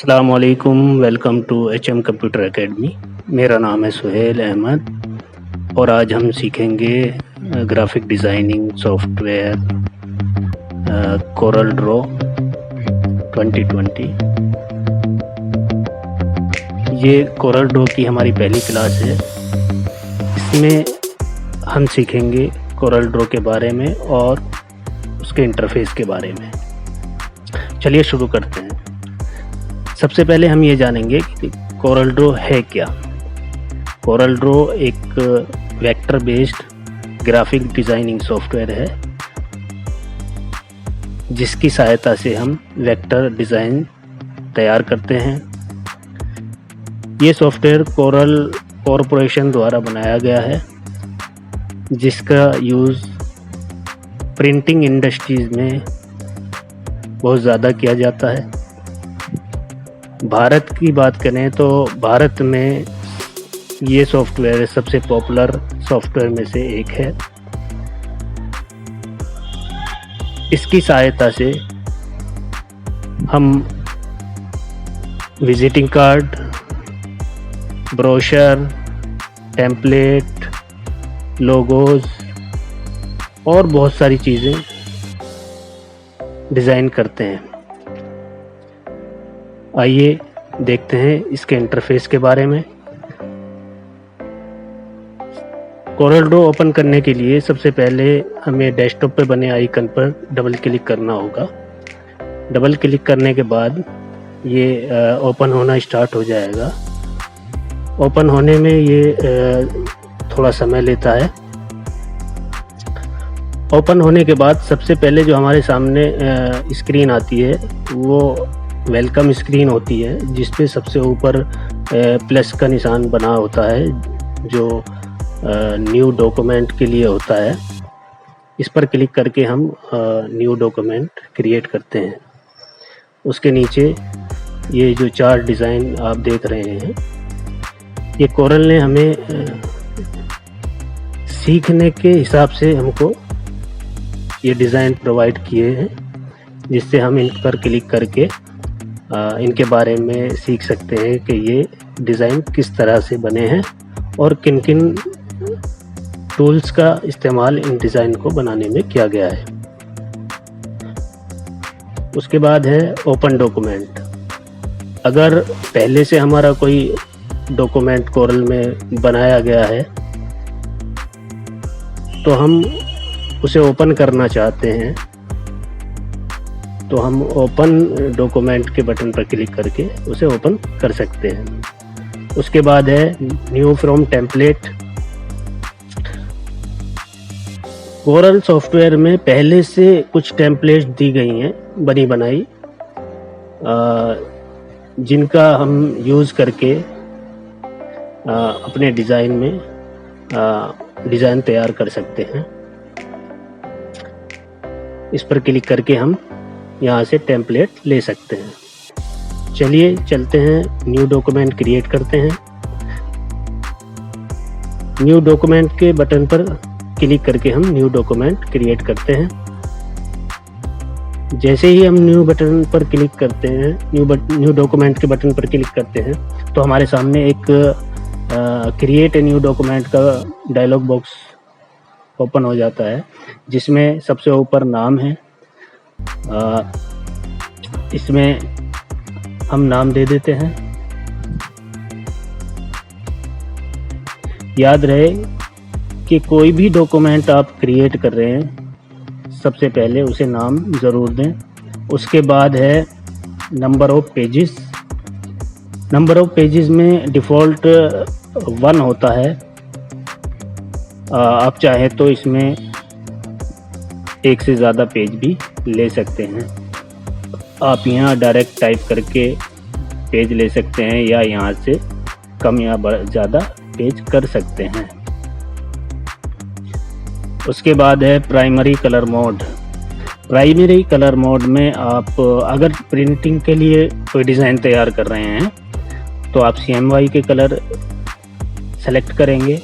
अस्सलामुअलैकुम, welcome to HM computer academy. मेरा नाम है सुहेल अहमद और आज हम सीखेंगे graphic designing software Corel Draw 2020। ये कोरल ड्रॉ की हमारी पहली क्लास है। इसमें हम सीखेंगे कोरल ड्रॉ के बारे में और उसके इंटरफेस के बारे में। चलिए शुरू करते हैं। सबसे पहले हम ये जानेंगे कि कोरल ड्रॉ है क्या। कोरल ड्रॉ एक vector based graphic designing software है जिसकी सहायता से हम वेक्टर डिज़ाइन तैयार करते हैं। ये सॉफ्टवेयर कोरल कॉरपोरेशन द्वारा बनाया गया है जिसका यूज़ प्रिंटिंग इंडस्ट्रीज़ में बहुत ज़्यादा किया जाता है। भारत की बात करें तो भारत में ये सॉफ्टवेयर सबसे पॉपुलर सॉफ्टवेयर में से एक है। इसकी सहायता से हम visiting card, brochure, template, logos और बहुत सारी चीज़ें डिज़ाइन करते हैं। आइए देखते हैं इसके इंटरफेस के बारे में। कोरल ड्रॉ ओपन करने के लिए सबसे पहले हमें डेस्कटॉप पे बने आइकन पर डबल क्लिक करना होगा। डबल क्लिक करने के बाद ये ओपन होना स्टार्ट हो जाएगा। ओपन होने में ये थोड़ा समय लेता है। ओपन होने के बाद सबसे पहले जो हमारे सामने स्क्रीन आती है वो वेलकम स्क्रीन होती है, जिसपे सबसे ऊपर प्लस का निशान बना होता है जो न्यू डॉक्यूमेंट के लिए होता है। इस पर क्लिक करके हम न्यू डॉक्यूमेंट क्रिएट करते हैं। उसके नीचे ये जो चार डिज़ाइन आप देख रहे हैं, ये कोरल ने हमें सीखने के हिसाब से हमको ये डिज़ाइन प्रोवाइड किए हैं, जिससे हम इन पर क्लिक करके इनके बारे में सीख सकते हैं कि ये डिज़ाइन किस तरह से बने हैं और किन किन टूल्स का इस्तेमाल इन डिज़ाइन को बनाने में किया गया है। उसके बाद है ओपन डॉक्यूमेंट। अगर पहले से हमारा कोई डॉक्यूमेंट कोरल में बनाया गया है तो हम उसे ओपन करना चाहते हैं तो हम ओपन डॉक्यूमेंट के बटन पर क्लिक करके उसे ओपन कर सकते हैं। उसके बाद है new from template. Coral software में पहले से कुछ टेम्पलेट्स दी गई हैं बनी बनाई, जिनका हम यूज़ करके अपने डिज़ाइन में डिज़ाइन तैयार कर सकते हैं। इस पर क्लिक करके हम यहाँ से टेम्पलेट ले सकते हैं। चलिए चलते हैं, न्यू डॉक्यूमेंट क्रिएट करते हैं। न्यू डॉक्यूमेंट के बटन पर क्लिक करके हम न्यू डॉक्यूमेंट क्रिएट करते हैं। जैसे ही हम न्यू बटन पर क्लिक करते हैं, न्यू डॉक्यूमेंट के बटन पर क्लिक करते हैं तो हमारे सामने एक क्रिएट ए न्यू डॉक्यूमेंट का डायलॉग बॉक्स ओपन हो जाता है, जिसमें सबसे ऊपर नाम है। इसमें हम नाम दे देते हैं। याद रहे कि कोई भी डॉक्यूमेंट आप क्रिएट कर रहे हैं सबसे पहले उसे नाम ज़रूर दें। उसके बाद है number of pages. Number of pages में डिफ़ॉल्ट 1 होता है। आप चाहे तो इसमें एक से ज़्यादा पेज भी ले सकते हैं। आप यहाँ डायरेक्ट टाइप करके पेज ले सकते हैं या यहाँ से कम या ज़्यादा पेज कर सकते हैं। उसके बाद है primary colour mode. Primary colour mode में आप अगर प्रिंटिंग के लिए कोई डिज़ाइन तैयार कर रहे हैं तो आप CMYK के कलर सेलेक्ट करेंगे,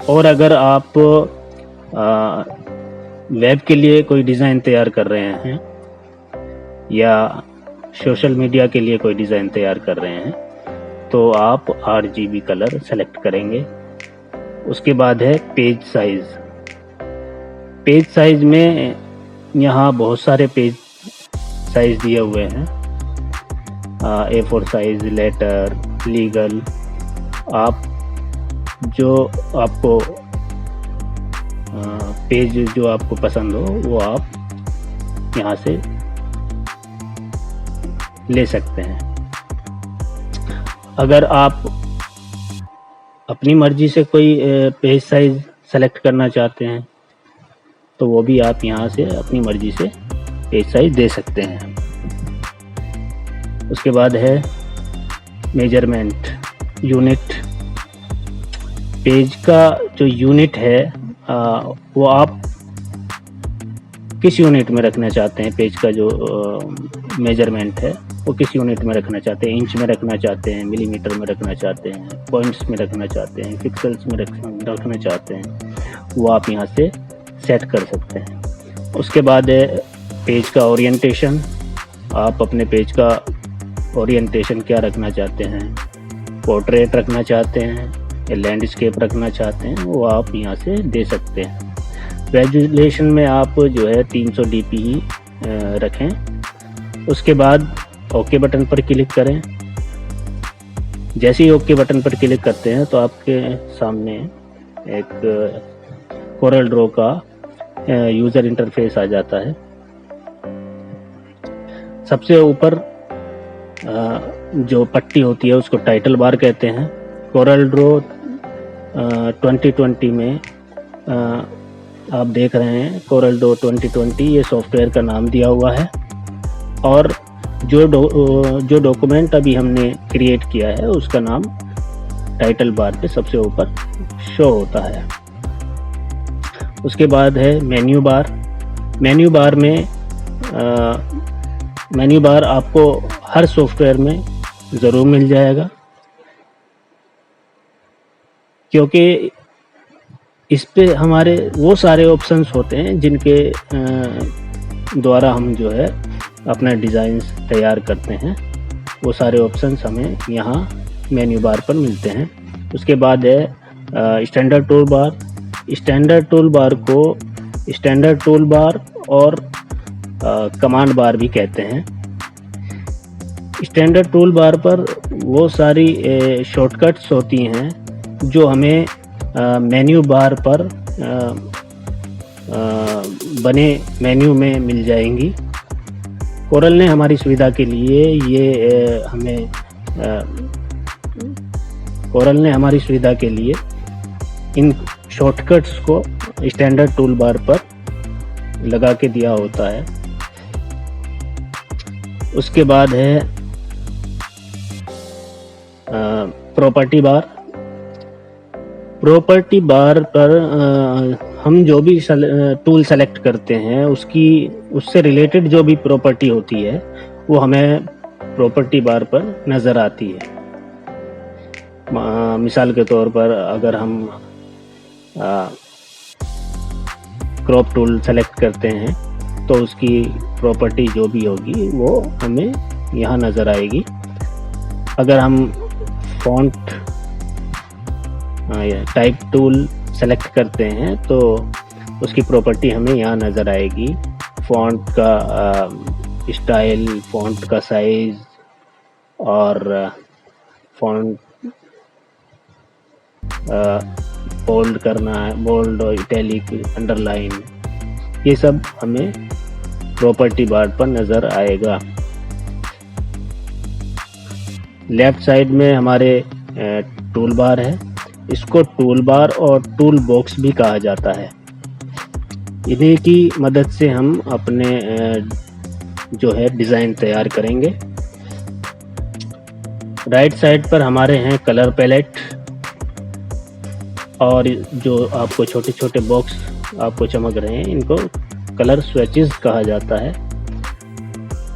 और अगर आप वेब के लिए कोई डिज़ाइन तैयार कर रहे हैं या सोशल मीडिया के लिए कोई डिज़ाइन तैयार कर रहे हैं तो आप RGB कलर सेलेक्ट करेंगे। उसके बाद है पेज साइज़। पेज साइज़ में यहाँ बहुत सारे पेज साइज़ दिए हुए हैं, A4 साइज़, लेटर, लीगल। आप जो आपको पेज जो आपको पसंद हो वो आप यहाँ से ले सकते हैं। अगर आप अपनी मर्जी से कोई पेज साइज़ सेलेक्ट करना चाहते हैं तो वो भी आप यहाँ से अपनी मर्जी से पेज साइज़ दे सकते हैं। उसके बाद है मेजरमेंट यूनिट। पेज का जो यूनिट है वो आप किस यूनिट में रखना चाहते हैं। पेज का जो मेजरमेंट है वो किस यूनिट में रखना चाहते हैं, इंच में रखना चाहते हैं, मिलीमीटर में रखना चाहते हैं, पॉइंट्स में रखना चाहते हैं, पिक्सेल्स में रखना चाहते हैं, वो आप यहाँ से सेट कर सकते हैं। उसके बाद है पेज का ओरिएंटेशन। आप अपने पेज का ओरिएंटेशन क्या रखना चाहते हैं, पोर्ट्रेट रखना चाहते हैं या लैंडस्केप रखना चाहते हैं, वो आप यहाँ से दे सकते हैं। रेजोल्यूशन में आप जो है 300 dp ही रखें। उसके बाद ओके बटन पर क्लिक करें। जैसे ही ओके बटन पर क्लिक करते हैं तो आपके सामने एक कोरल ड्रॉ का यूज़र इंटरफेस आ जाता है। सबसे ऊपर जो पट्टी होती है उसको टाइटल बार कहते हैं। कोरल ड्रॉ 2020 में आप देख रहे हैं कोरल ड्रॉ 2020 ये सॉफ्टवेयर का नाम दिया हुआ है, और जो डॉक्यूमेंट अभी हमने क्रिएट किया है उसका नाम टाइटल बार पे सबसे ऊपर शो होता है। उसके बाद है मेन्यू बार। मेन्यू बार आपको हर सॉफ्टवेयर में ज़रूर मिल जाएगा, क्योंकि इस पे हमारे वो सारे ऑप्शंस होते हैं जिनके द्वारा हम जो है अपना डिज़ाइंस तैयार करते हैं। वो सारे ऑप्शंस हमें यहाँ मेन्यू बार पर मिलते हैं। उसके बाद है standard tool bar. Standard tool bar को स्टैंडर्ड टूल बार और कमांड बार भी कहते हैं। स्टैंडर्ड टूल बार पर वो सारी शॉर्टकट्स होती हैं जो हमें मेन्यू बार पर बने मेन्यू में मिल जाएंगी। कोरल ने हमारी सुविधा के लिए इन शॉर्टकट्स को स्टैंडर्ड टूल बार पर लगा के दिया होता है। उसके बाद है प्रॉपर्टी बार। प्रॉपर्टी बार पर हम जो भी टूल सेलेक्ट करते हैं उससे रिलेटेड जो भी प्रॉपर्टी होती है वो हमें प्रॉपर्टी बार पर नज़र आती है। मिसाल के तौर पर अगर हम क्रॉप टूल सेलेक्ट करते हैं तो उसकी प्रॉपर्टी जो भी होगी वो हमें यहाँ नज़र आएगी। अगर हम फॉन्ट टाइप टूल सेलेक्ट करते हैं तो उसकी प्रॉपर्टी हमें यहाँ नज़र आएगी। फॉन्ट का स्टाइल, फॉन्ट का साइज़ और फॉन्ट बोल्ड करना है, बोल्ड और इटैलिक, अंडरलाइन, ये सब हमें प्रॉपर्टी बार पर नज़र आएगा। लेफ्ट साइड में हमारे टूल बार है। इसको टूल बार और टूल बॉक्स भी कहा जाता है। इन्हीं की मदद से हम अपने जो है डिज़ाइन तैयार करेंगे। राइट साइड पर हमारे हैं कलर पैलेट, और जो आपको छोटे छोटे बॉक्स आपको चमक रहे हैं इनको कलर स्विचेस कहा जाता है।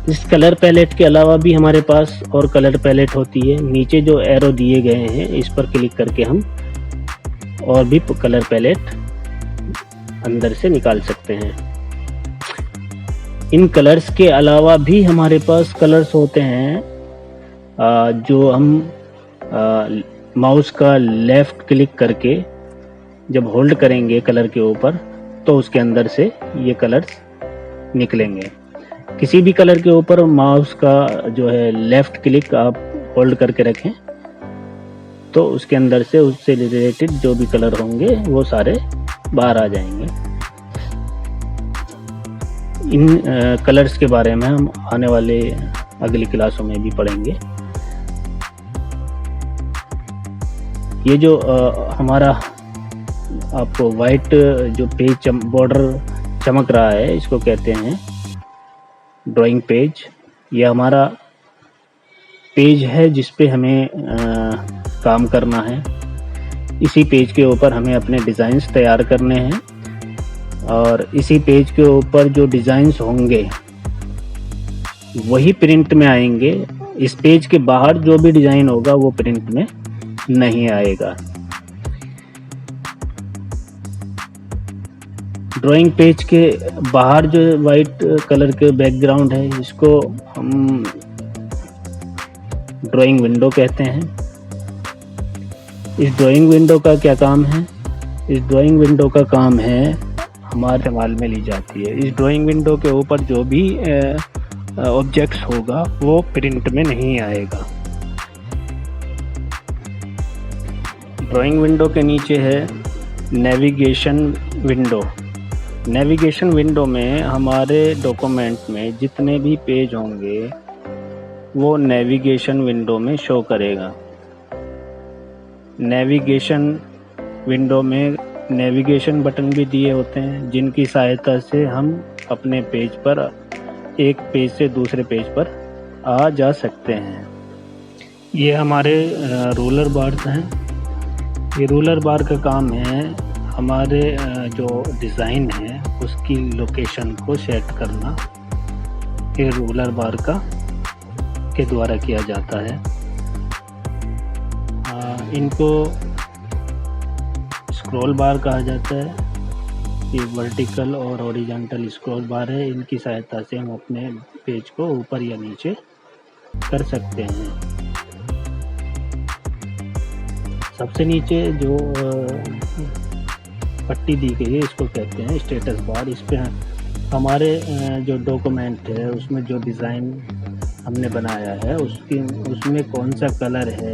इस कलर पैलेट के अलावा भी हमारे पास और कलर पैलेट होती है। नीचे जो एरो दिए गए हैं इस पर क्लिक करके हम और भी कलर पैलेट अंदर से निकाल सकते हैं। इन कलर्स के अलावा भी हमारे पास कलर्स होते हैं जो हम माउस का लेफ़्ट क्लिक करके जब होल्ड करेंगे कलर के ऊपर तो उसके अंदर से ये कलर्स निकलेंगे। किसी भी कलर के ऊपर माउस का जो है लेफ़्ट क्लिक आप होल्ड करके रखें तो उसके अंदर से उससे रिलेटेड जो भी कलर होंगे वो सारे बाहर आ जाएंगे। इन कलर्स के बारे में हम आने वाले अगली क्लासों में भी पढ़ेंगे। ये जो हमारा आपको वाइट जो पेज बॉर्डर चमक रहा है इसको कहते हैं ड्राइंग पेज। ये हमारा पेज है जिस पे हमें काम करना है। इसी पेज के ऊपर हमें अपने डिज़ाइंस तैयार करने हैं और इसी पेज के ऊपर जो डिज़ाइंस होंगे वही प्रिंट में आएंगे। इस पेज के बाहर जो भी डिज़ाइन होगा वो प्रिंट में नहीं आएगा। ड्राइंग पेज के बाहर जो वाइट कलर के बैकग्राउंड है इसको हम ड्राइंग विंडो कहते हैं। इस ड्राइंग विंडो का क्या काम है? इस ड्राइंग विंडो का काम है हमारे इस्तेमाल में ली जाती है। इस ड्राइंग विंडो के ऊपर जो भी ऑब्जेक्ट्स होगा वो प्रिंट में नहीं आएगा। ड्राइंग विंडो के नीचे है नेविगेशन विंडो। नेविगेशन विंडो में हमारे डॉक्यूमेंट में जितने भी पेज होंगे वो नेविगेशन विंडो में शो करेगा। नेविगेशन विंडो में नेविगेशन बटन भी दिए होते हैं जिनकी सहायता से हम अपने पेज पर एक पेज से दूसरे पेज पर आ जा सकते हैं। ये हमारे रूलर बार्स हैं। ये रूलर बार का काम है हमारे जो डिज़ाइन है उसकी लोकेशन को सेट करना। ये रूलर बार के द्वारा किया जाता है। इनको स्क्रॉल बार कहा जाता है। ये वर्टिकल और हॉरिजॉन्टल स्क्रॉल बार है। इनकी सहायता से हम अपने पेज को ऊपर या नीचे कर सकते हैं। सबसे नीचे जो पट्टी दी गई है इसको कहते हैं स्टेटस बार। इस पे हमारे जो डॉक्यूमेंट है उसमें जो डिज़ाइन हमने बनाया है उसमें कौन सा कलर है,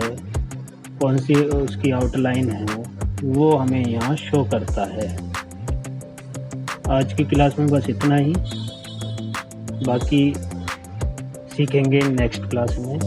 कौन सी उसकी आउटलाइन है वो हमें यहाँ शो करता है। आज की क्लास में बस इतना ही, बाकी सीखेंगे नेक्स्ट क्लास में।